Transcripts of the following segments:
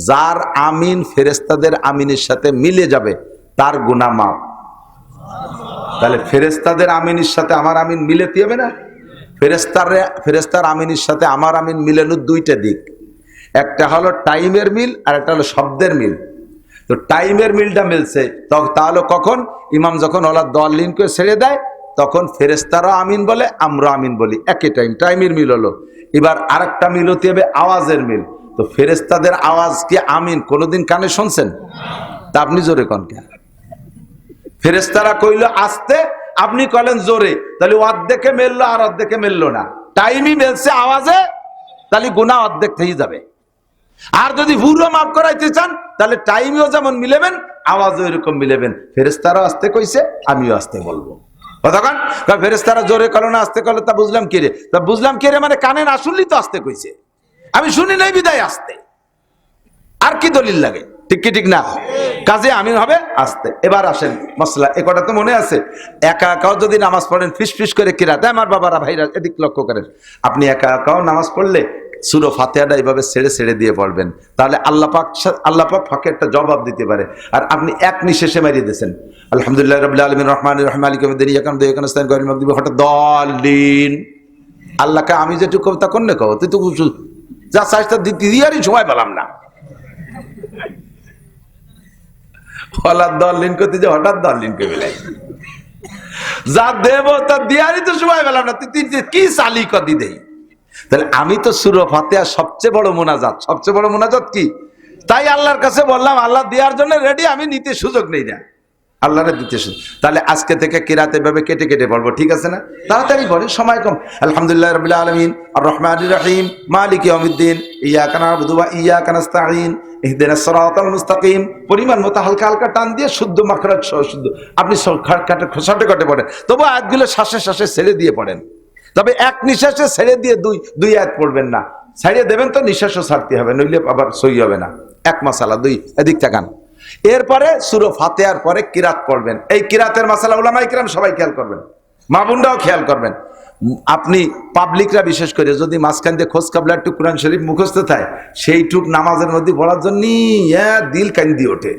যার আমিন ফেরেশতাদের আমিনের সাথে মিলে যাবে তার গুনাহ মাফ। তাহলে ফেরেশতাদের আমিনের সাথে আমার আমিন মিলাতে হবে না? ফেরেশতার আমিনের সাথে আমার আমিন মিলানোর দুইটা দিক, একটা হলো টাইমের মিল আর একটা হলো শব্দের মিল। তো টাইমের মিলটা মিলছে তাহলে কখন? ইমাম যখন ওলা দলিনকে ছেড়ে দেয় তখন ফেরেশতারাও আমিন বলে, আমরা আমিন বলি, একই টাইমের মিল হলো। এবার আরেকটা মিল হতে হবে আওয়াজের মিল। তো ফেরেশতাদের আওয়াজ কি আমিন কোনোদিন কানে শুনছেন? তা আপনি জোরে কন কেন? ফেরেশতারা কইলো আস্তে, আপনি কইলেন জোরে, তাহলে অর্ধেকে মেললো আর অর্ধেকে মেললো না। টাইমই মেলছে আওয়াজে, তাহলে গুনাহ অর্ধেক থেকে যাবে। আর যদি পুরো মাফ করাইতে চান তাহলে টাইমও যেমন মিলেবেন, আওয়াজও এরকম মিলেবেন। ফেরেশতারাও আস্তে কইছে, আমিও আস্তে বলবো। কতক্ষণ? ফেরেশতারা জোরে করো না আস্তে করলো, তা বুঝলাম কি রে? তা বুঝলাম কি রে মানে কানে না শুনলি তো আস্তে কইছে, আমি শুনি নাই বিদায় আস্তে। আর কি দলিল লাগে? ঠিক কি ঠিক না? কাজে আমিন হবে আস্তে। এবার আসেন মশলা, এ কথা তো মনে আছে। একা একাও যদি নামাজ পড়েন ফিস ফিস করে কিরাতে, আমার বাবারা ভাইরা এদিক লক্ষ্য করেন, আপনি একা একাও নামাজ পড়লে সূরা ফাতিহাটা এইভাবে ছেড়ে ছেড়ে দিয়ে পড়বেন, তাহলে আল্লাহ পাক ফাঁকে একটা জবাব দিতে পারে। আর আপনি এক নিঃশেষে মারিয়ে দিয়েছেন আলহামদুলিল্লাহ রাব্বিল আলামিন রহমানির রহিম মালিকি ইয়াউমিদ্দিন ইয়াকা না'বুদু ওয়া ইয়াকা নাস্তাঈন গায়রিল মাগদুবি হঠাৎ দলিন। আল্লাহকে আমি যেটুকু কবিতা কোনে কও তুই তো যা চাইটা দিতে দিয়ারই সময় পেলাম না। হঠাৎ দলিন করতে যে হঠাৎ দলিনকে বেলাই যা দেব তা দিয়ারই তো সময় পেলাম না, তুই কি চালি কদি দেই। তাহলে আমি তো সূরা ফাতিহা সবচেয়ে বড় মোনাজাত, সবচেয়ে বড় মোনাজাত কি? তাই আল্লাহর কাছে বললাম আল্লাহ দেওয়ার জন্য রেডি, আমি নিতে সুযোগ নেই না, আল্লাহরে দিতে সুযোগ। তাহলে আজকে থেকে কিরাতে ভাবে কেটে কেটে পড়বো, ঠিক আছে না? তাড়াতাড়ি পড়ে, সময় কম। আলহামদুলিল্লাহ রাব্বিল আলামিন আর রহমানির রহিম মালিকি ইয়াউমিদ্দিন ইয়্যাকা না'বুদু ওয়া ইয়্যাকা নাস্তাঈন ইহদিনাস সিরাতাল মুস্তাকিম। পরিমাণ মতো হালকা হালকা টান দিয়ে শুদ্ধ মাখরাজ সহ শুদ্ধ আপনি খসাটে কাটে পড়েন, তবু আয়াতগুলো শ্বাসে শ্বাসে ছেড়ে দিয়ে পড়েন। তবে এক নিঃশ্বাসে ছেড়ে দিয়ে দুই আয়াত পড়বেন না, ছাড়িয়ে দেবেন তো নিঃশ্বাসও ছাড়তে হবে, নইলে আবার সই হবে না। এক মাসালা, দুই এদিক তাকান। এরপরে সূরা ফাতিহার পরে কিরাত পড়বেন। এই কিরাতের মাসালা উলামায়ে কিরাম সবাই খেয়াল করবেন, মা বোনরাও খেয়াল করবেন। আপনি পাবলিকরা বিশেষ করে যদি মাঝখান দিয়ে খোঁজ কাবলা একটু কোরআন শরীফ মুখস্থ থাকে, সেইটুক নামাজের মধ্যে পড়ার জন্য দিল কান্দি ওঠে।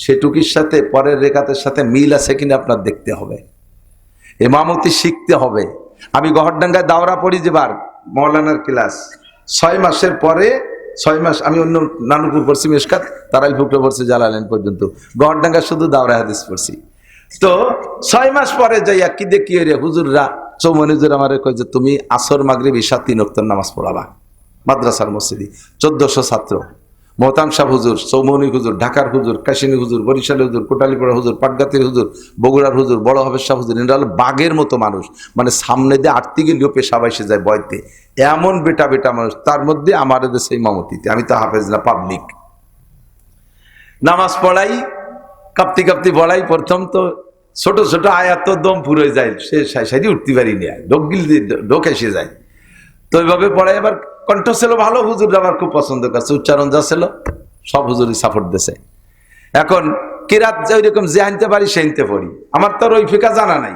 সেটুকির সাথে পরের রেখাতের সাথে মিল আছে কিনা আপনার দেখতে হবে, ইমামতি শিখতে হবে। আমি গহরডাঙ্গায় দাওরা পড়ি যেবার মৌলানার ক্লাস, 6 মাসের পরে 6 মাস আমি অন্য নানুপুর পড়ছি, মেশকাত তারাইলপুরে পড়ছি, জালালেন পর্যন্ত। গহরডাঙ্গা শুধু দাওরা হাদিস পড়ছি। তো 6 মাস পরে যাইয়া কি দেখি রে হুজুররা চৌমনি হুজুর আমারে কয় যে তুমি আসর মাগরিব ঈশা 3 ওয়াক্ত নামাজ পড়াবা মাদ্রাসার মসজিদে। 1400 ছাত্র, মোহতাম সাহেব হুজুর, চৌমনি হুজুর, ঢাকার হুজুর, কাশিনী হুজুর, বরিশালের হুজুর, কোটালীপাড়া হুজুর, পাটগাতির হুজুর, বগুড়ার হুজুর, বড় হবের সাহেব হুজুর, এরা হলো বাঘের মতো মানুষ, মানে সামনে দিয়ে আটতে গেলেও পেশাব এসে যায় বয়তে, এমন বেটা বেটা মানুষ। তার মধ্যে আমার দেশে ইমামতিতে, আমি তো হাফেজ না, পাবলিক নামাজ পড়াই, কাঁপতি কাঁপতি পড়াই। প্রথম তো ছোট ছোট আয়াত তো দম ফুরে যায়, সে সাইডে উঠতে পারি না, ঢোক এসে যায়। তো ওইভাবে পড়াই। এবার কণ্ঠ ছিল ভালো, হুজুর আমার খুব পছন্দ করছে, উচ্চারণ যা ছিল সব হুজুরই সাপোর্ট দিছে। এখন কিরাত যে ওইরকম যে আনতে পারি সে আনতে পড়ি, আমার তো ওই ফিকা জানা নাই।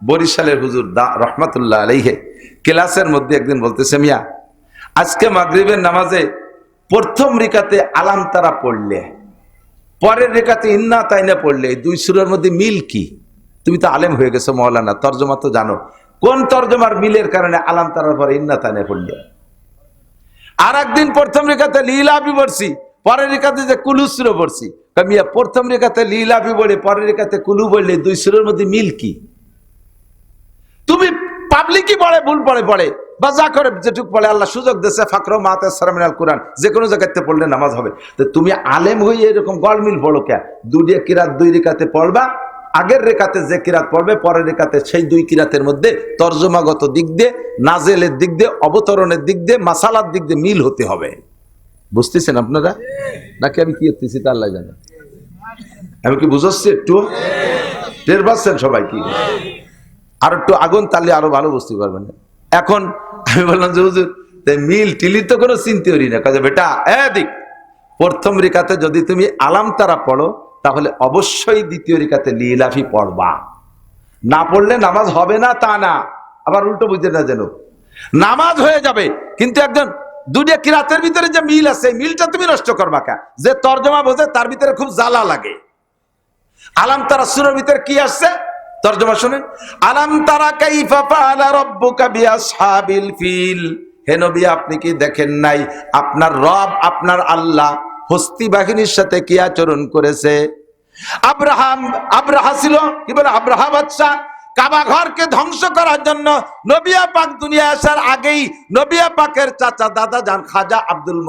বরিশালের হুজুর রহমাতুল্লাহ আলাইহি ক্লাসের মধ্যে একদিন বলতেছে, মিয়া আজকে মাগরিবের নামাজে প্রথম রিকাতে আলাম তারা পড়লে, পরের রেখাতে ইন্না তাইনা পড়লে, এই দুই সূরার মধ্যে মিল কি? তুমি তো আলেম হয়ে গেছো মাওলানা, তর্জমা তো জানো, কোন তর্জমার মিলের কারণে আলাম তারার পরে ইন্না তাইনা পড়লে? আর একদিন প্রথম রেখাতে লীলাভি পড়ছি, পরের রেখাতে যে কুলু সূরা পড়ছি। মিয়া প্রথম রেখাতে লীলাভি বলে পরের রেখাতে কুলু বললে দুই সূরার মধ্যে মিল কি? তুমি পাবলিকই পড়ে ভুল পড়ে বা যা করে যেটুক পড়ে, আল্লাহ সুযোগ দিয়েছে ফাকরা মা তায়াসসারা মিনাল কুরআন, যে কোনো জায়গাতে পড়লে নামাজ হবে। তো তুমি আলেম হয়ে এরকম গলমিল পড়ো কে? দুই কিরাত দুই রেখাতে পড়বা, আগের রেখাতে যে কিরাত পড়বে পরের রেখাতে সেই দুই কিরাতের মধ্যে তর্জমাগত দিক দিয়ে, নাজেলের দিক দিয়ে, অবতরণের দিক দিয়ে, মাসালার দিক দিয়ে মিল হতে হবে। বুঝতেছেন আপনারা নাকি আমি কি করতেছি তা আল্লাহ জানে। আমি কি বুঝাচ্ছি? একটু টের পাচ্ছেন সবাই? কি আর একটু আগুন তাহলে আরো ভালো বুঝতে পারবেন। এখন আমি বললাম যে হুজুর মিল টিলির তো কোনো চিন্তা করি না। কাজে বেটা এদিক প্রথম রেখাতে যদি তুমি আলাম তারা পড়ো তাহলে অবশ্যই দ্বিতীয় রেখাতে লিলাফি পড়বা, না পড়লে নামাজ হবে না তা না। আবার উল্টো বুঝতে না, যেন নামাজ হয়ে যাবে কিন্তু একজন দুইটা কিরাতের ভিতরে যে মিল আছে, মিলটা তুমি নষ্ট করবা কা? যে তর্জমা বোঝে তার ভিতরে খুব জ্বালা লাগে। আলাম তারা সূরার ভিতরে কি আসছে, তর্জমা শুনেন। আলাম তারা কাইফা ফাআলা রাব্বুকা বিআসহাবিল ফিল। হে নবী, আপনি কি দেখেন নাই আপনার রব, আপনার আল্লাহ হস্তি বাহিনীর সাথে কি আচরণ করেছে? আব্রাহা ছিল কি বলে, আব্রাহা বাদশা কাবা ঘরকে ধ্বংস করার জন্য নবিয়া পাক দুনিয়া আসার আগেই নবিয়া পাকের চাচা দাদা যান খাজা আব্দুল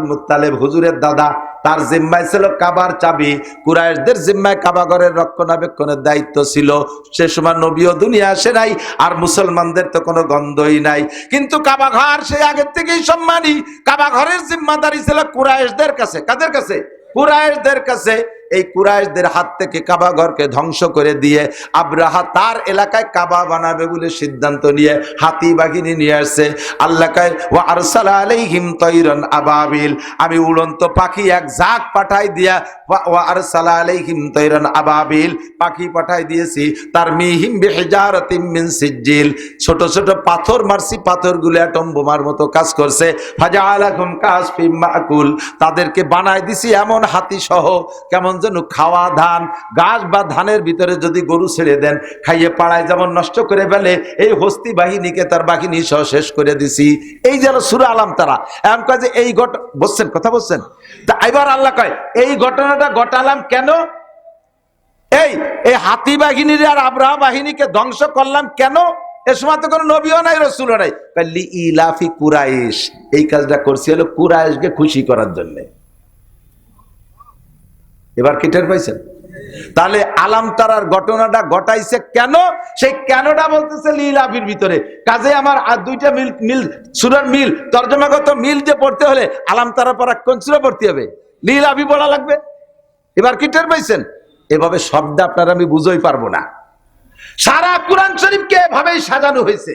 মুত্তালেব হুজুরের দাদা, তার জিম্মায় ছিল কাবার চাবি। কুরাইশদের জিম্মায় কাবা ঘরের রক্ষণাবেক্ষণের দায়িত্ব ছিল। সে সময় নবীও দুনিয়া আসে নাই, আর মুসলমানদের তো কোনো গন্ধই নাই। কিন্তু কাবা ঘর সেই আগের থেকেই সম্মানী। কাবা ঘরের জিম্মাদারি ছিল কুরাইশদের কাছে। কাদের কাছে? কুরাইশদের কাছে। এই কুরাইশদের হাত থেকে কাবা ঘরকে ধ্বংস করে দিয়ে আব্রাহা তার এলাকায় কাবা বানাবে বলে সিদ্ধান্ত নিয়ে হাতি বাহিনী নিয়ে আসছে। আল্লাহ কয় ওয়া আরসালা আলাইহিম তায়রান আবাবিল, আমি উড়ন্ত পাখি এক ঝাঁক পাঠাই দিয়া, ওয়া আরসালা আলাইহিম তায়রান আবাবিল, পাখি পাঠাই দিয়েছি, তার মিহিম বিহিজারাতিম মিন সিজিল, ছোট ছোট পাথর মারছি, পাথরগুলো অ্যাটম বোমার মতো কাজ করছে। ফাজাআলাকুম কাসফিম মাকুল, তাদেরকে বানাই দিছি এমন হাতি সহ, কেমন যেন খাওয়া ধান, গাছ বা ধানের ভিতরে যদি গরু ছেড়ে দেন খাইয়ে পাড়ায় যেমন নষ্ট করে ফেলে, এই হস্তি বাহিনীকে তার বাহিনী সহ শেষ করে দিছি। এই যেন সূরা আলাম তারা এমন কয় যে এই বলছেন, কথা বলছেন। তা এবার আল্লাহ কয় এই ঘটনাটা ঘটালাম কেন? এই হাতি বাহিনীর আর আব্রাহা বাহিনীকে ধ্বংস করলাম কেন? এ সময় তো কোনো নবীও নাই, রসুলও নাই। লি ইলাফি কুরাইশ, এই কাজটা করছি হলো কুরাইশকে খুশি করার জন্য। এবার কি টের পাইছেন? তাহলে আলাম তারার ঘটনাটা ঘটাইছে কেন, সেই কেনটা বলতেছে লিলাফির ভিতরে। কাজে আমার আর দুইটা মিল সূরার মিল, তর্জমাগত মিল যে পড়তে হলে আলাম তারা পড়া কোন সূরা পড়তে হবে? লিলাফি বলা লাগবে। এবার কি টের পাইছেন? এভাবে শব্দ আপনারা আমি বুঝই পারবো না। সারা কুরআন শরীফকে এভাবেই সাজানো হয়েছে।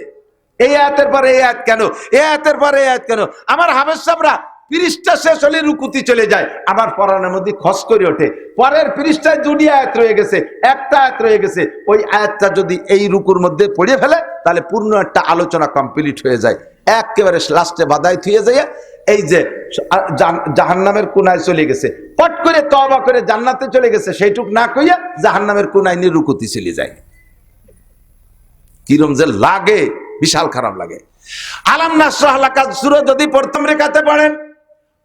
এই আয়াতের পরে এই আয়াত কেন, এই আয়াতের পরে এই আয়াত কেন? আমার হাফেজ সাহেবরা পৃষ্ঠা শেষ হলে রুকুতি চলে যায়, আমার পড়ানোর মধ্যে খস করে ওঠে। পরের পৃষ্ঠায় দুটি আয়াত রয়ে গেছে, একটা আয়াত রয়ে গেছে। ওই আয়াতটা যদি এই রুকুর মধ্যে পড়ে ফেলে তাহলে পূর্ণ একটা আলোচনা কমপ্লিট হয়ে যায়। একেবারে লাস্টে বাদাই থুয়ে যায়। এই যে জাহান্নামের কোনায় চলে গেছে, পট করে তওবা করে জান্নাতে চলে গেছে, সেইটুক না কইয়া জাহান্নামের কোনায় নিয়ে রুকুতি চলে যায়। কিরম যে লাগে, বিশাল খারাপ লাগে। আলাম নাশরাহ লাকা সূরা যদি প্রথম রেখাতে পড়েন,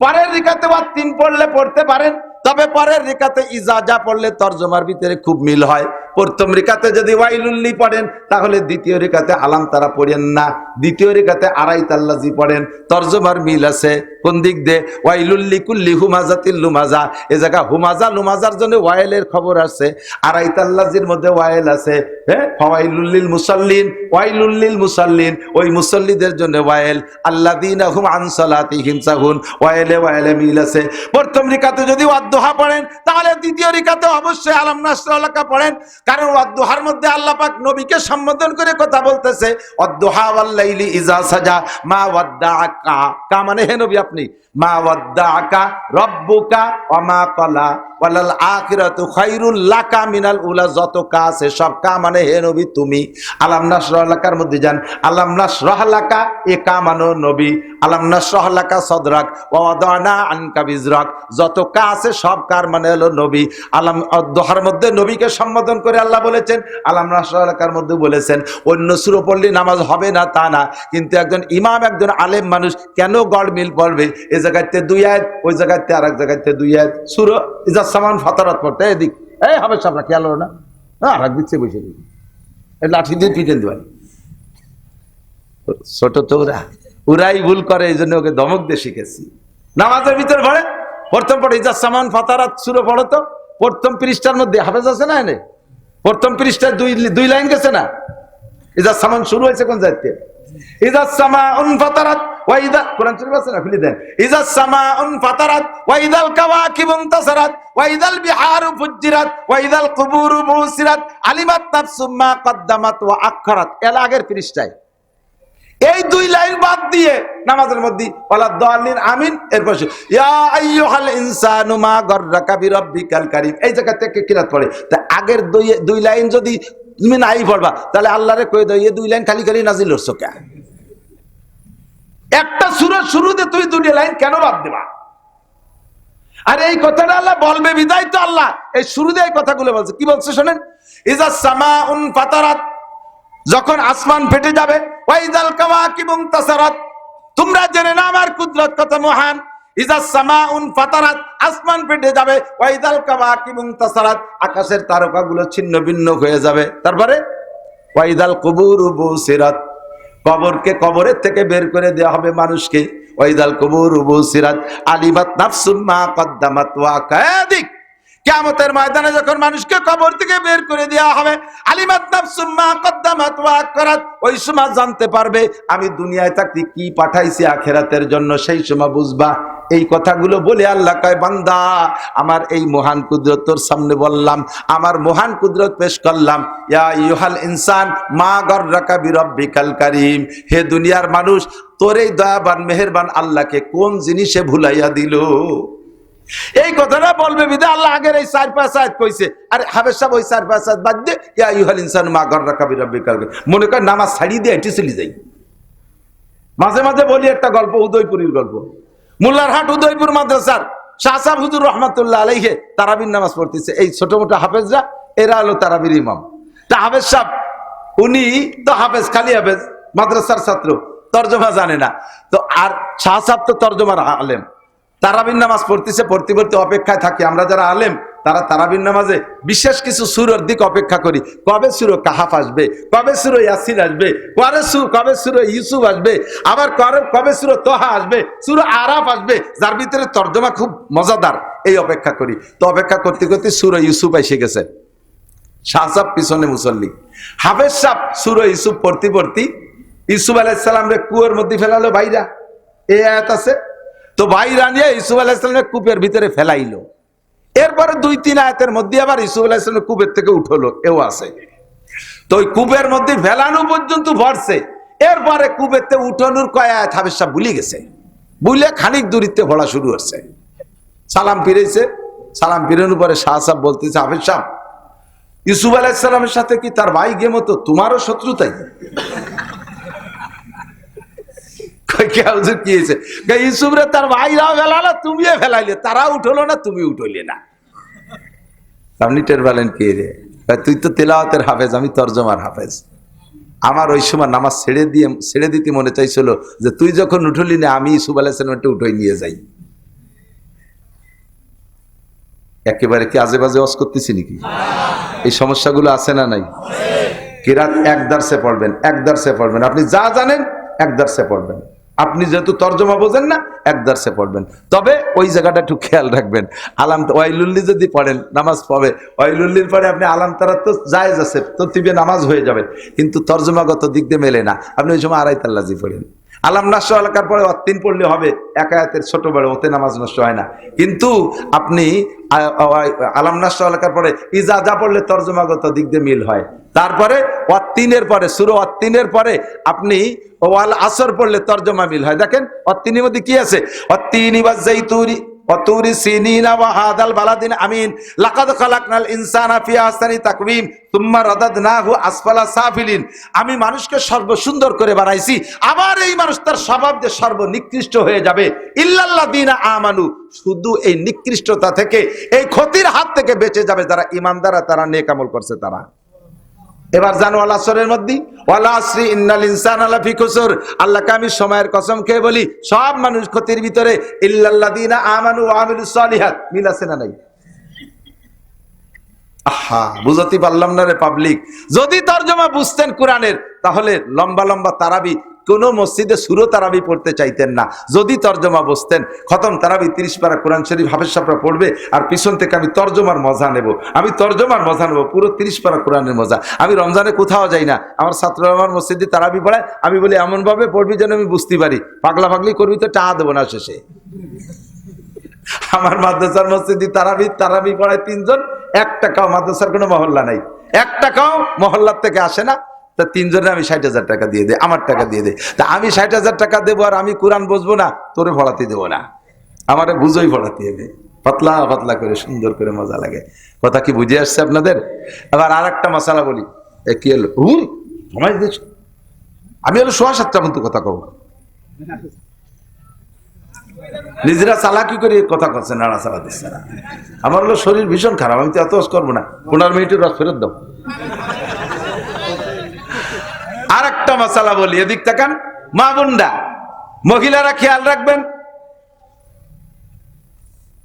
পরের রেখাতে বা 3 পড়লে পড়তে পারেন, তবে পরের রেখাতে ইজাজা পড়লে তরজমার ভিতরে খুব মিল হয়। প্রথম রেখাতে যদি ওয়াইলুল্লি পড়েন তাহলে দ্বিতীয় রেখাতে আলাম তারা পড়েন না, দ্বিতীয় রেখাতে আরাইতাল্লাজি পড়েন। তরজমার মিল আছে কোন দিক দিয়ে? ওয়াইলুল্লি কুল্লি হুমাজাতিল লুমাজা, এই জায়গা হুমাজা লুমাজার জন্য ওয়াইলের খবর আছে, আরাইতাল্লাজির মধ্যে ওয়াইল আছে। হ্যাঁ, ওয়াইলুল্লিল মুসাল্লিন, ওয়াইলুল্লিল মুসাল্লিন, ওই মুসল্লিদের জন্য ওয়াইল। আল্লাযীনা হুম আন সালাতিহিম সাহুন, ওয়াইলে ওয়াইলে মিল আছে। প্রথম রেখাতে যদি ওয়াদদুহা পড়েন তাহলে দ্বিতীয় রেখাতে অবশ্যই আলাম নাশরাহ লাকা পড়েন, কারণ ওয়াদদুহার মধ্যে আল্লাহ পাক নবীকে সম্বোধন করে কথা বলতেছে। ওয়াদদুহা ওয়াল লাইলি ইজা সাজা মা ওয়াদ্দাআকা, কা মানে হে নবী আপনি, মা ওয়াদ্দাআকা রাব্বুকা ওয়া মা ক্বালা ওয়ালাল আখিরাতু খায়রুল লাকা মিনাল উলা, যত কা আছে সব কা মানে হে নবী তুমি। আলাম নাশরাহ লাকার মধ্যে যান, আলাম নাশরাহ লাকা এ কা মানে নবী, আলাম নাশরাহ লাকা সদরাক ওয়া ওয়াদানা আনকা বিজরাক, যত কা আছে সব কার মানে হলো নবী। আলাম দোহার মধ্যে নবীকে সম্বোধন করে আল্লাহ বলেছেন, আলাম নাশরাহ লাকার মধ্যে বলেছেন। অন্য সূরা পড়লে নামাজ হবে না তা না, কিন্তু একজন ইমাম, একজন আলেম মানুষ কেন গড়মিল পড়বে? এই জায়গাতে 2 আয়াত, ওই জায়গাতে আরেক জায়গাতে 2 আয়াত। সূরা ইজা সামান ফাতারাত পড়তে এদিক, এই হবে সামনে খেয়াল হলো না, আরেক দিচ্ছে বসে দিই, এই লাঠি দিয়ে পিটেন দিবেন। ছোট তো ওরাই ভুল করে, এই জন্য ওকে ধমক দিয়ে শিখেছি। নামাজের ভিতরে পড়ে প্রথম পড়ে ইজা সামান ফাতারাত সূরা পড়ো তো, প্রথম পৃষ্ঠার মধ্যে হাফেজ আছে না, এনে প্রথম পৃষ্ঠায় 2 লাইন গেছে না? ইজা সামান শুরু হয়েছে কোন জায়গাতে? ইজা সামাউন ফাতারাত ওয়া ইদা, কোরআন শরীফ আছে না, খুলে দেন। ইজা সামাউন ফাতারাত ওয়া ইদাল কাওয়াকিবু ইনতাসারাত ওয়া ইদাল বিহারু ফুজ্জিরাত ওয়া ইদাল কুবুরু বুসিরাত আলিমাত নাফসুম মা কদ্দামাত ওয়া আখখারাত, এর আগের পৃষ্ঠায়। এই 2 লাইন বাদ দিয়ে নামাজের মধ্যে ওয়ালা দাল্লিন আমিন, এরপর ইয়া আইয়ুহাল ইনসানু মা গাররাকা বিরাব্বিকাল কারীম, এই জায়গা থেকে কিরাত পড়ে। তা আগের 2 লাইন যদি তুমি নাই পড়বা তাহলে আল্লাহরে কই দাও, এই 2 লাইন খালি খালি নাজিল হচ্ছে কে? একটা সূরার শুরুতে তুমি দুটি লাইন কেন বাদ দেবা? আর এই কথাটা আল্লাহ বলবে বিদায় তো আল্লাহ এই শুরুতে এই কথাগুলো বলছে। কি বলছে শোনেন, ইজা সামাউন ফাতারাত, যখন আসমান ফেটে যাবে, ওয়াইদাল কাওয়াকিবুন তাসারাত, তোমরা জেনে না আমার কুদরত কত মহান। ইজা সামাউন ফাতারাত, আসমান ফেটে যাবে, ওয়াইদাল কাওয়াকিবুন তাসারাত, আকাশের তারকাগুলো ছিন্ন ভিন্ন হয়ে যাবে। তারপরে ওয়াইদাল কুবুরু বুসিরাত, কবরকে কবরের থেকে বের করে দেওয়া হবে মানুষকে। ওয়াইদাল কুবুরু বুসিরাত আলিমাত নাফসুম মা কদ্দামাত ওয়া কাদিক, কিয়ামতের ময়দানে যখন মানুষকে কবর থেকে বের করে দেওয়া হবে, আলিমাত নাফসুম মা কদ্দামাত ওয়া আখরাত, ওই সময় জানতে পারবে আমি দুনিয়ায় থাকতে কি পাঠাইছি আখিরাতের জন্য, সেই সময় বুঝবা। এই কথাগুলো বলে আল্লাহ কয়, বান্দা আমার এই মহান কুদরত তোর সামনে বললাম, আমার মহান কুদরত পেশ করলাম। ইয়া আইয়ুহাল ইনসান মা গাররাকা বিরাব্বিকাল কারীম, হে দুনিয়ার মানুষ, তোর এই দয়াবান মেহেরবান আল্লাহকে কোন জিনিসে ভুলাইয়া দিল। এই কথাটা বলবে বিদা আল্লাহ আগের এই 4-5 আয়াত কইছে। আরে হাফেজ সাহেব ওই 4-5 আয়াত বাদ দে, ইয়া আইয়ুহাল ইনসান মা গাররাকা বিরাব্বিকাল কারীম, মনে কর নামাজ ছাড়িয়ে দিয়ে এটি চলে যাই। মাঝে মাঝে বলি একটা গল্প, উদয়পুরের গল্প। মোল্লারহাট উদয়পুর মাদ্রাসার শাহ সাহেব হুজুর রহমাতুল্লাহ আলাইহি তারাবির নামাজ পড়তেছে। এই ছোট মোটো হাফেজরা এরা হলো তারাবির ইমাম। তা হাফেজ সাহেব উনি তো হাফেজ, খালি হাফেজ, মাদ্রাসার ছাত্র, তর্জমা জানে না। তো আর শাহ সাহেব তো তর্জমার আলেম, তারাবির নামাজ পড়তেছে, পড়তে পড়তে অপেক্ষায় থাকি আমরা যারা আলেম, তারা তারাবির নামাজে বিশেষ কিছু সূরার দিক অপেক্ষা করি। কবে সূরা কাহাফ আসবে, কবে সূরা ইয়াসিন আসবে, কবে সূরা ইউসুফ আসবে, আবার কবে সূরা তোহা আসবে, সূরা আরাফ আসবে, যার ভিতরে তর্জমা খুব মজাদার, এই অপেক্ষা করি। তো অপেক্ষা করতে করতে সূরা ইউসুফ এসে গেছে। শাহ সাহেব পিছনে মুসল্লি, হাফেজ সাহেব সূরা ইউসুফ পড়তে পড়তে ইউসুফ আলাইহিস সালাম রে কুয়োর মধ্যে ফেলালো বাইরা, এই আয়াত আছে। তো বাইরা নিয়ে ইউসুফ আলাইহিস সালামের কূপের ভিতরে ফেলাইলো। এরপরে 2-3 আয়াতের মধ্যে আবার ইউসুফ আলাইহিস সালাম কূপের থেকে উঠলো, এও আছে। তো ওই কূপের মধ্যে ফেলানো পর্যন্ত ভরছে, এরপরে কূপের থেকে উঠানোর কয় আয়াত হাফেজ সাহেব ভুলে গেছে। বুঝলে খানিক দূরিতে ভরা শুরু হচ্ছে, সালাম ফিরেছে। সালাম ফিরানোর পরে শাহ সাহেব বলতেছে, হাফেজ সাহেব ইউসুফ আলাইহিস সালামের সাথে কি তার ভাই গে মতো তোমারও শত্রুতাই? ইউসুফ রে তার ভাইরাও ফেলালো, তুমিও ফেলাইলে, তারা উঠলো না, তুমি উঠলে না। আপনি টের পেলেন কি রে? তুই তো তেলাওয়াতের হাফেজ, আমি তর্জমার হাফেজ। আমার ওই সময় নামাজ ছেড়ে দিতে মনে চাইছিল যে তুই যখন উঠলি না, আমি ইউসুফ আলাইহিস সালামকে উঠাই নিয়ে যাই। একেবারে কি আজে বাজে ওয়াজ করতেছি নাকি? এই সমস্যাগুলো আছে না নাই? কিরাত এক দার্সে পড়বেন, এক দার্সে পড়বেন, আপনি যা জানেন এক দার্সে পড়বেন। আপনি যেহেতু তর্জমা বোঝেন না, এক দার্সে পড়বেন। তবে ওই জায়গাটা একটু খেয়াল রাখবেন, আলাম ওয়াইলুল্লি যদি পড়েন নামাজ পড়বে, ওয়াইলুল্লির পরে আপনি আলাম তারা তো জায়েজ আছে, তো তিবে নামাজ হয়ে যাবে, কিন্তু তর্জমাগত দিক দিয়ে মেলে না। আপনি ওই সময় আড়াই তাল্লাজি পড়েন, আলাম নাস এলাকার পরে 3 পড়লে হবে, এক আয়াতের ছোট বড়, ওতে নামাজ নষ্ট হয় না। কিন্তু আপনি আলাম নাস এলাকার পরে ইজা যা পড়লে তর্জমাগত দিক দিয়ে মিল হয়। তারপরে ওয়াত্তিনের পরে সূরা ওয়াত্তিনের পরে আপনি ওয়াল আসর পড়লে তর্জমা মিল হয়। দেখেন ওয়াত্তিনের মধ্যে কি আছে, ওয়াত্তিনি ওয়াজ জাইতুনি ওয়াতুরি সিনিনা ওয়া হাদাল বালাদিন আমিন লাকাদ খালাকনাল ইনসানা ফি আহসানি তাকওয়িম সুম্মা রাদাদনাহু আসফালা সাফিলিন। আমি মানুষকে সর্বসুন্দর করে বানাইছি, আবার এই মানুষ তার স্বভাব যে সর্বনিকৃষ্ট হয়ে যাবে। ইল্লাল্লাযিনা আমানু, শুধু এই নিকৃষ্টতা থেকে, এই ক্ষতির হাত থেকে বেঁচে যাবে যারা ঈমানদার, তারা নেক আমল করছে তারা। এবার জানো ওয়াল আসরের মধ্যে ওয়াল আসরি ইন্নাল ইনসানা লাফি খুসর, আল্লাহকে আমি সময়ের কসম খেয়ে বলি সব মানুষ ক্ষতির ভিতরে। ইল্লাল্লাযিনা আমানু ওয়া আমিলুস সালিহাত, মিল আছে না নাই? আহা, বুঝতে পারলাম না রে পাবলিক। যদি তর্জমা বুঝতেন কোরআনের, তাহলে লম্বা লম্বা তারাবি কোন মসজিদে সূরা তারাবি পড়তে চাইতেন না। যদি তর্জমা বুঝতেন, খতম তারাবি 30 পারা কোরআন শরীফ হাফেজ সাহেবরা পড়বে, আর পিছন থেকে আমি তর্জমার মজা নেব, আমি তর্জমার মজা নেব, পুরো 30 পারা কোরআনের মজা। আমি রমজানে কোথাও যাই না, আমার ছাত্ররা আমার মসজিদে তারাবি পড়ায়, আমি বলি এমন ভাবে পড়বি যেন আমি বুঝতে পারি, পাগলা পাগলি করবি তো টাকা দেবো না শেষে। আমার মাদ্রাসার মসজিদে তারাবি পড়ায় 3 জন, 1 টাকাও মাদ্রাসার কোনো মহল্লা নাই, 1 টাকাও মহল্লার থেকে আসে না। তা 3 জনে আমি 60,000 টাকা দিয়ে দেয়, আমার টাকা দিয়ে দেয়। তা আমি 60,000 টাকা দেবো আর আমি কোরআন বুঝবো না, তোরে পড়াতে দেবো না, আমারে বুঝোই পড়াতে হবে, পাতলা পাতলা করে সুন্দর করে, মজা লাগে। কথা কি বুঝে আসছে আপনাদের? আবার আর একটা মশালা বলি, কি হলো সময় দিচ্ছ, আমি হলো 7:15 পর্যন্ত কথা কব। নিজেরা চালাকি করে কথা করছে, নাড়াচাড়া দিচ্ছে না। আমার হলো শরীর ভীষণ খারাপ, আমি তো এত রস করবো না, 15 মিনিটের রস ফেরত দাও। আর একটা মশালা বলি, এদিক তাকান মা বোনরা, মহিলারা খেয়াল রাখবেন,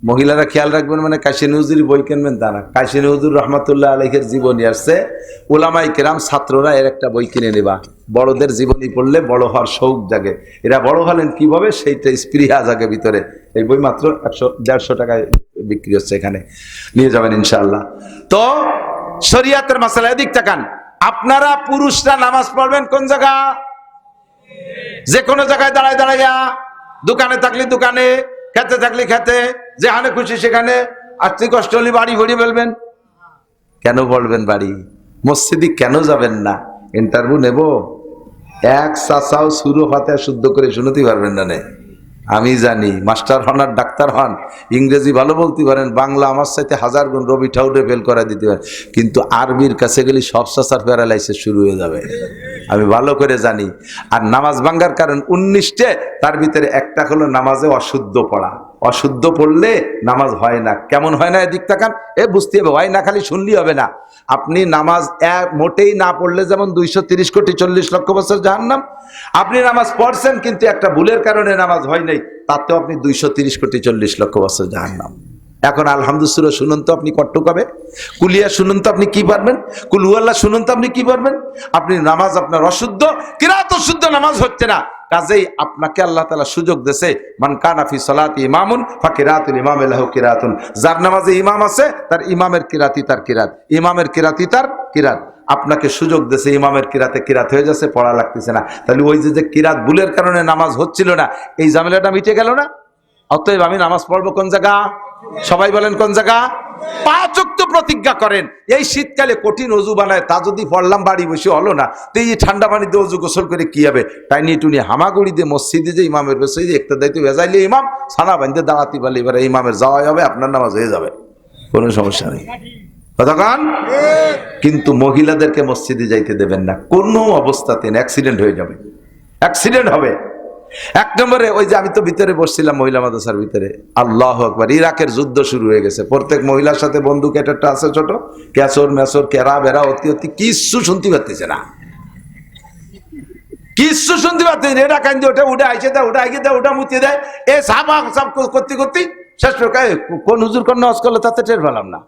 মহিলারা খেয়াল রাখবেন মানে কাশিনী হুজুর বই কিনবেন তা না। কাশিনী হুজুর রহমাতুল্লাহ আলাইহির জীবনী আসছে, উলামাই কেরাম ছাত্ররা এর একটা বই কিনে নেবা। বড়দের জীবনী পড়লে বড় হওয়ার শৌক জাগে, এরা বড় হলেন কিভাবে সেইটা স্পৃহা জাগে ভিতরে। এই বই মাত্র 100-150 টাকায় বিক্রি হচ্ছে, এখানে নিয়ে যাবেন ইনশাআল্লাহ। তো শরিয়াতের মাসালা, এদিক তাকান। আপনারা পুরুষরা নামাজ পড়বেন কোন জায়গা? যে কোনো জায়গায় দাঁড়ায় দাঁড়াইয়া, দোকানে থাকলে দোকানে, খেতে থাকলে খেতে, যেখানে খুশি সেখানে। আর্থিক কষ্ট হলে বাড়ি ভরিয়ে ফেলবেন। কেন বলবেন বাড়ি? মসজিদে কেন যাবেন না? ইন্টারভিউ নেব, এক চাচাও সুরো ফাতে শুদ্ধ করে শুনতে পারবেন না। আমি জানি মাস্টার হন আর ডাক্তার হন, ইংরেজি ভালো বলতে পারেন, বাংলা আমার সাথে 1000 গুণ রবি ঠাউরে ফেল করে দিতে পারেন, কিন্তু আরবির কাছে গেলে সব চাচার প্যারালাইসিস শুরু হয়ে যাবে, আমি ভালো করে জানি। আর নামাজ ভাঙ্গার কারণ 19টে, তার ভিতরে একটা হলো নামাজে অশুদ্ধ পড়া। অশুদ্ধ পড়লে নামাজ হয় না। কেমন হয় না? এদিক তাকান, বুঝতে হবে। হয় না খালি শুনলেই হবে না। আপনি নামাজ মোটেই না পড়লে যেমন 230 কোটি 40 লক্ষ বছর জাহান্নাম, আপনি নামাজ পড়ছেন কিন্তু একটা ভুলের কারণে নামাজ হয় নাই, তাতেও আপনি 230 কোটি 40 লক্ষ বছর জাহান্নাম। এখন আলহামদুলিল্লাহ শুনুন তো আপনি কট্টু কবে, কুলিয়া শুনুন তো আপনি কি পারবেন, কুলুয়াল্লাহ শুনুন তো আপনি কি পারবেন। আপনি নামাজ আপনার অশুদ্ধ, কিরাত শুদ্ধ, নামাজ হচ্ছে না। কাজেই আপনাকে আল্লাহ তাআলা সুযোগ দিয়েছে, মান কানা ফি সলাতি ইমামুন ফাকিরাতুল ইমামি লাহু কিরাতুন। যার নামাজে ইমাম আছে তার ইমামের কিরাতি তার কিরাত, ইমামের কিরাতি তার কিরাত। আপনাকে সুযোগ দিয়েছে, ইমামের কিরাতে কিরাত হয়ে যাচ্ছে, পড়া লাগতেছে না। তাহলে ওই যে কিরাত ভুলের কারণে নামাজ হচ্ছিল না, এই ঝামেলাটা মিটে গেল না। অতএব আমি নামাজ পড়বো কোন জায়গা? সবাই বলেন কোন জায়গা? 5 ওয়াক্ত প্রতিজ্ঞা করেন। এই শীতকালে কঠিন অজু বানায়, তা যদি পড়লাম বাড়ি বসে হলো না, তো এই ঠান্ডা পানিতে অজু গোসল করে কি হবে? টাইনি টুনি হামাগুড়ি দিয়ে মসজিদে যে ইমামের বসে একটা দায়িত্ব ভেজাইলে ইমাম সানা বান্ধে দাঁড়াতে পারলে এবারে ইমামের যাওয়াই হবে, আপনার নামাজ হয়ে যাবে, কোনো সমস্যা নেই। কতক্ষণ? কিন্তু মহিলাদেরকে মসজিদে যাইতে দেবেন না কোনো অবস্থাতে, অ্যাক্সিডেন্ট হয়ে যাবে, অ্যাক্সিডেন্ট হবে। 1 নম্বরে ওই যে আমি তো ভিতরে বসছিলাম মহিলা মাদ্রাসার ভিতরে, আল্লাহু আকবার, ইরাকের যুদ্ধ শুরু হয়ে গেছে। প্রত্যেক মহিলার সাথে বন্দুক একটা আছে ছোট, ক্যাচর মেসর কেরা বেড়া অতি অতি কিচ্ছু শুনতে পারতেছে না, কিচ্ছু শুনতে পারতেছে না। এটা কান্দি ওটা উঠে আইসে দেয়, ওটা আগে দেয়, ওটা মুতিয়ে দেয়, এ সাবা সব করতে করতে শেষ কোন হুজুর কোন নামাজ করলে তাতে টের পেলাম না।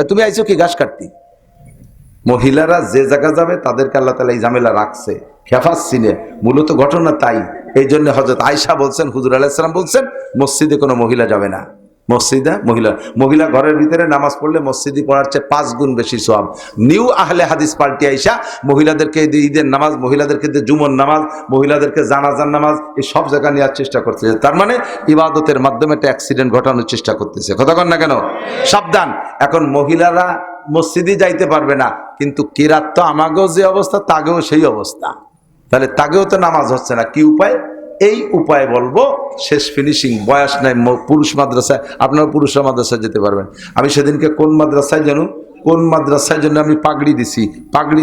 তুমি আইছো কি ঘাস কাটতি? মহিলারা যে জায়গা যাবে তাদেরকে আল্লাহ তাআলা এই ঝামেলা রাখছে, খেফাস চিনে। মূলত ঘটনা তাই। এই জন্য হযরত আয়েশা বলছেন, হুজুর আলাইহিস সালাম বলছেন, মসজিদে কোনো মহিলা যাবে না। মসজিদে মহিলা ঘরের ভিতরে নামাজ পড়লে মসজিদে পড়ার চেয়ে 5 গুণ বেশি সওয়াব। নিউ আহলে হাদিস পাল্টি আয়েশা মহিলাদেরকে ঈদের নামাজ, মহিলাদেরকে জুমার নামাজ, মহিলাদেরকে জানাজার নামাজ, এই সব জায়গা নেওয়ার চেষ্টা করতেছে। তার মানে ইবাদতের মাধ্যমে একটা অ্যাক্সিডেন্ট ঘটানোর চেষ্টা করতেছে। কতক্ষণ না কেন? সাবধান। এখন মহিলারা মসজিদে যাইতে পারবে না, কিন্তু কিরাত তো আমাগেও যে অবস্থা তাগেও সেই অবস্থা, তাহলে তাগেও তো নামাজ হচ্ছে না। কি উপায়? এই উপায় বলবো, শেষ ফিনিশিং। বয়স নাই, পুরুষ মাদ্রাসায়, আপনারা পুরুষরা মাদ্রাসায় যেতে পারবেন। আমি সেদিনকে কোন মাদ্রাসায় জানুন, কোন মাদ্রাসায় জন্য আমি পাগড়ি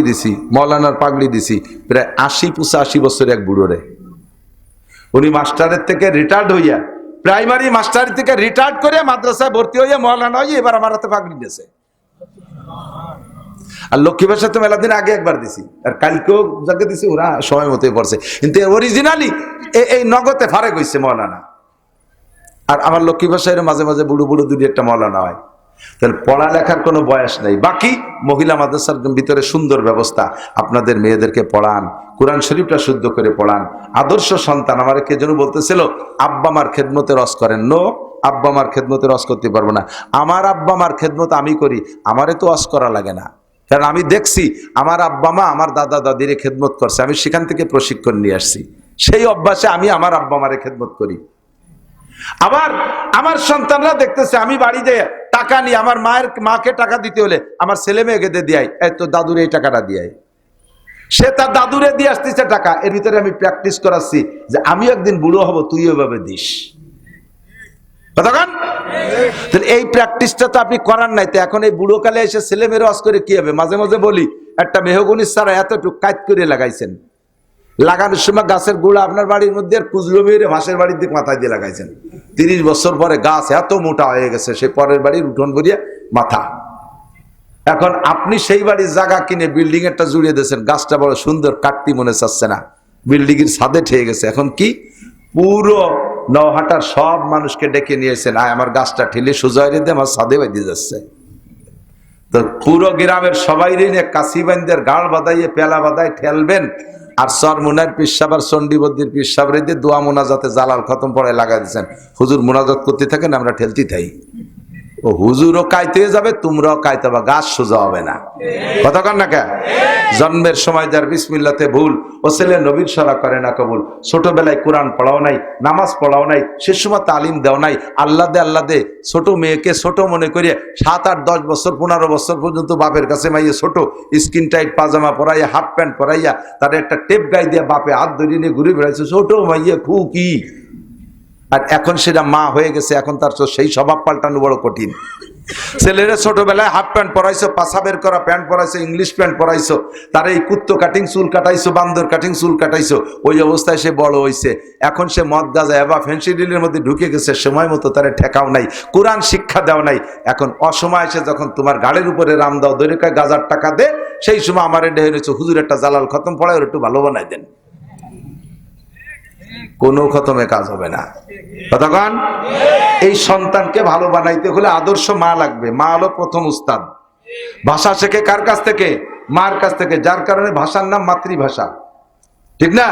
দিছি, মৌলানার পাগড়ি দিছি, প্রায় 80-85 বছরের এক বুড়োরে। উনি মাস্টারের থেকে রিটায়ার্ড হইয়া, প্রাইমারি মাস্টার থেকে রিটায়ার্ড করে মাদ্রাসায় ভর্তি হইয়া মৌলানা হইয়া এবার আমার হাতে পাগড়ি দিয়েছে। আর লক্ষ্মী ভাষা তো মেলা দিন আগে একবার দিছি, আর কালকেও যাকে দিছি ওরা সময় মতোই পড়ছে, কিন্তু অরিজিনালি এই নগদে ফারেক হয়েছে মৌলানা। আর আমার লক্ষ্মী ভাষায় মাঝে মাঝে বুড়ো বুড়ো 2-1টা মৌলানা হয়। তাহলে পড়ালেখার কোনো বয়স নেই। বাকি মহিলা মাদ্রাসার ভিতরে সুন্দর ব্যবস্থা, আপনাদের মেয়েদেরকে পড়ান, কোরআন শরীফটা শুদ্ধ করে পড়ান। আদর্শ সন্তান। আমার কে যেন বলতেছিল, আব্বা মার খেদমতে রস করেন। নো, আব্বা মার খেদমতে রস করতে পারবো না। আমার আব্বা মার খেদমত আমি করি, আমারে তো রস করা লাগে না, কারণ আমি দেখছি আমার আব্বা মা আমার দাদা দাদিরে খেদমত করছে, আমি সেখান থেকে প্রশিক্ষণ নিয়ে আসছি। সেই অভ্যাসে আমি আমার আব্বা মারে খেদমত করি। আবার আমার সন্তানরা দেখতেছে আমি বাড়ি যেয়ে টাকা নিয়ে, আমার মাকে টাকা দিতে হলে আমার ছেলে মেয়েকে দিয়ে এই তো দাদুরে এই টাকাটা দিয়ে, সে তার দাদুরে দিয়ে আসতেছে টাকা। এর ভিতরে আমি প্র্যাকটিস করাচ্ছি যে আমি একদিন বুড়ো হব, তুই ওইভাবে দিস। কতক্ষণ? এই প্র্যাকটিসটা তো আপনি করার নাই। তো এখন এই বুড়ো কালে এসে ছেলে মেয়ের রস করে কি হবে? মাঝে মাঝে বলি, একটা মেহগনির সারা এতটুকু কাজ করে লাগাইছেন, লাগানোর সময় গাছের গোড়া আপনার বাড়ির মধ্যে আর কুজলো মেরে ভাসের বাড়ির দিকে মাথায় দিয়ে লাগাইছেন। 30 বছর পরে গাছ এত মোটা হয়ে গেছে, সে পরের বাড়ির উঠোন ভরিয়া মাথা। এখন আপনি সেই বাড়ির জায়গা কিনে বিল্ডিং একটা জুড়িয়ে দিয়েছেন, গাছটা বড় সুন্দর, কাটতি মনে চাচ্ছে না, বিল্ডিং এর ছাদে ঠেয়ে গেছে। এখন কি পুরো নওহাটার সব মানুষকে ডেকে নিয়েছেন, আয় আমার গাছটা ঠেলে সোজা হয়ে দিয়ে আমার ছাদে বাঁধিয়ে যাচ্ছে। তো পুরো গ্রামের সবাই নিয়ে কাশি বান্দের গাড় বাঁধাইয়ে পেলা বাঁধাই ঠেলবেন, আর চরমুনার পিসাব আর চণ্ডীবদ্দির পিসাব রেখে দোয়া মোনাজাতে জালাল খতম পড়ে লাগাই দিচ্ছেন। হুজুর মোনাজাত করতে থাকেন, আমরা ঠেলতে থাই। ও হুজুরও কাইতে যাবে, তোমরাও কাইতে বা, গাছ সোজা হবে না। কথা কন না কে? জন্মের সময় যার বিসমিল্লাতে ভুল, ও ছেলে নবীর সরা করে না কবুল। ছোটবেলায় কোরআন পড়াও নাই, নামাজ পড়াও নাই, সে সময় তালিম দেও নাই। আল্লাহ দে ছোট মেয়েকে ছোট মনে করিয়ে 7, 8, 10 বছর 15 বছর পর্যন্ত বাপের কাছে মাইয়ে ছোট স্কিন টাইট পাজামা পরাইয়া, হাফ প্যান্ট পরাইয়া, তার একটা টেপ গাই দিয়ে বাপে হাত ধরিয়ে নিয়ে ঘুরে বেড়াইছে, ছোট মাইয়ে খুকি। আর এখন সেটা মা হয়ে গেছে, এখন তার সেই স্বভাব পাল্টানো বড় কঠিন। ছেলেরা ছোটবেলায় হাফ প্যান্ট পরাইছো, পাছা বের করা প্যান্ট পরাইছো, ইংলিশ প্যান্ট পরাইছো, তার এই কুত্তো কাটিং চুল কাটাইছো, বান্দর কাটিং চুল কাটাইছো, ওই অবস্থায় সে বড় হয়েছে। এখন সে মদ গাঁজা বা ফেন্সিডিলের মধ্যে ঢুকে গেছে, সময় মতো তারে ঠেকাও নাই, কোরআন শিক্ষা দেও নাই। এখন অসময় এসে যখন তোমার গাড়ির উপরে রাম দাও, দৈরে কয় গাজার টাকা দে, সেই সময় আমার এটা হয়েছে, হুজুর একটা জালাল খতম পড়ায় ওর একটু ভালো বানাই দেন। কোনো খতমে কাজ হবে না। কতক্ষণ এই সন্তানকে ভালো বানাইতে হলে আদর্শ মা লাগবে। মা হলো প্রথম উস্তাদ। ভাষা শেখে কার কাছ থেকে? মার কাছ থেকে। যার কারণে ভাষার নাম মাতৃভাষা, ঠিক না?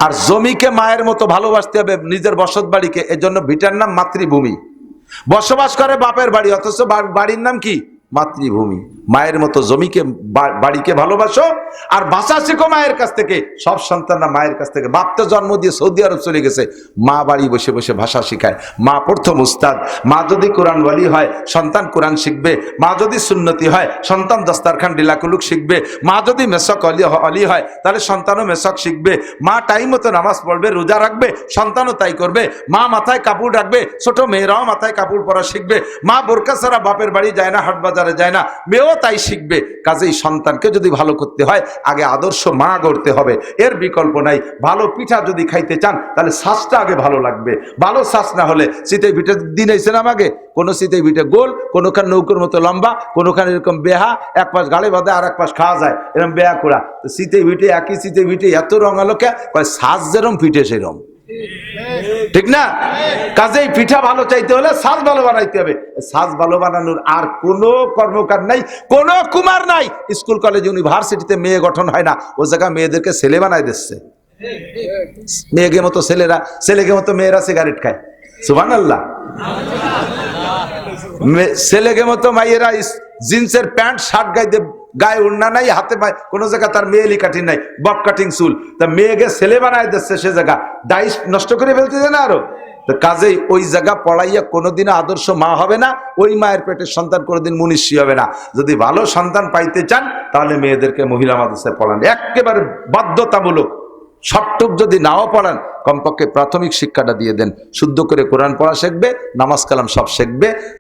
আর জমিকে মায়ের মতো ভালোবাসতে হবে, নিজের বসত বাড়িকে। এজন্য ভিটার নাম মাতৃভূমি। বসবাস করে বাপের বাড়ি, অথচ বাড়ির নাম কি? মাতৃভূমি। মায়ের মতো জমিকে বাড়িকে ভালোবাসো, আর ভাষা শিখো মায়ের কাছ থেকে। সব সন্তানরা মায়ের কাছ থেকে। বাপ তো জন্ম দিয়ে সৌদি আরব চলে গেছে, মা বাড়ি বসে বসে ভাষা শিখায়। মা প্রথম উস্তাদ। মা যদি কোরআন ওয়ালি হয়, সন্তান কোরআন শিখবে। মা যদি সুন্নতি হয়, সন্তান দস্তারখান ডিলাকুলুক শিখবে। মা যদি মেসক অলি হয়, তাহলে সন্তানও মেসক শিখবে। মা টাইম মতো নামাজ পড়বে, রোজা রাখবে, সন্তানও তাই করবে। মা মাথায় কাপড় রাখবে, ছোট মেয়েরাও মাথায় কাপড় পরা শিখবে। মা বোরকা ছাড়া বাপের বাড়ি যায় না, হাট বাজারে যায় না, মেয়েও তাই শিখবে। কাজেই সন্তানকে যদি ভালো করতে হয়, আগে আদর্শ মা গড়তে হবে, এর বিকল্প নাই। ভালো পিঠা যদি খাইতে চান, তাহলে শ্বাসটা আগে ভালো লাগবে। ভালো শ্বাস না হলে, শীতের পিঠে দিন এসেছিলাম আগে, কোন শীতের পিঠে গোল, কোনোখানে নৌকোর মতো লম্বা, কোনোখানে এরকম বেহা, এক পাশ গাড়ি বাঁধে আর এক পাশ খাওয়া যায়, এরকম বেহা করা। শীতের পিঠে, একই শীতের পিঠে এত রঙালো কে, শ্বাস যেরম পিঠে সেরম, ঠিক না? কাজেই পিঠা ভালো চাইতে হলে সাজ ভালো বানাইতে হবে। সাজ ভালো বানানোর আর কোনো কর্মকার নাই, কোনো কুমার নাই। স্কুল কলেজ ইউনিভার্সিটিতে মেয়ে গঠন হয় না, ও জায়গায় মেয়েদেরকে ছেলে বানাই দিচ্ছে। মেয়েকে মতো ছেলেরা, ছেলেকে মতো মেয়েরা সিগারেট খায়। সুবহানাল্লাহ। ছেলেকে মতো মাইয়েরা জিন্সের প্যান্ট শার্ট গাইতে, গায়ে উন্না নাই, হাতে পায় কোনো জায়গা তার মেয়েলি কাটিং নাই, বব কাটিং চুল। তা মেয়েকে ছেলে বানায় দিচ্ছে, সে জায়গা ডাইস নষ্ট করে ফেলতেছে না আরো। তো কাজেই ওই জায়গা পড়াইয়া কোনোদিনও আদর্শ মা হবে না, ওই মায়ের পেটের সন্তান কোনোদিন মুনিষী হবে না। যদি ভালো সন্তান পাইতে চান, তাহলে মেয়েদেরকে মহিলা মাদ্রাসায় পড়ান, একেবারে বাধ্যতামূলক। সবটুক যদি নাও পড়ান, কমপক্ষে প্রাথমিক শিক্ষাটা দিয়ে দেন। শুদ্ধ করে কোরআন পড়া শিখবে, নামাজ কালাম সব শিখবে।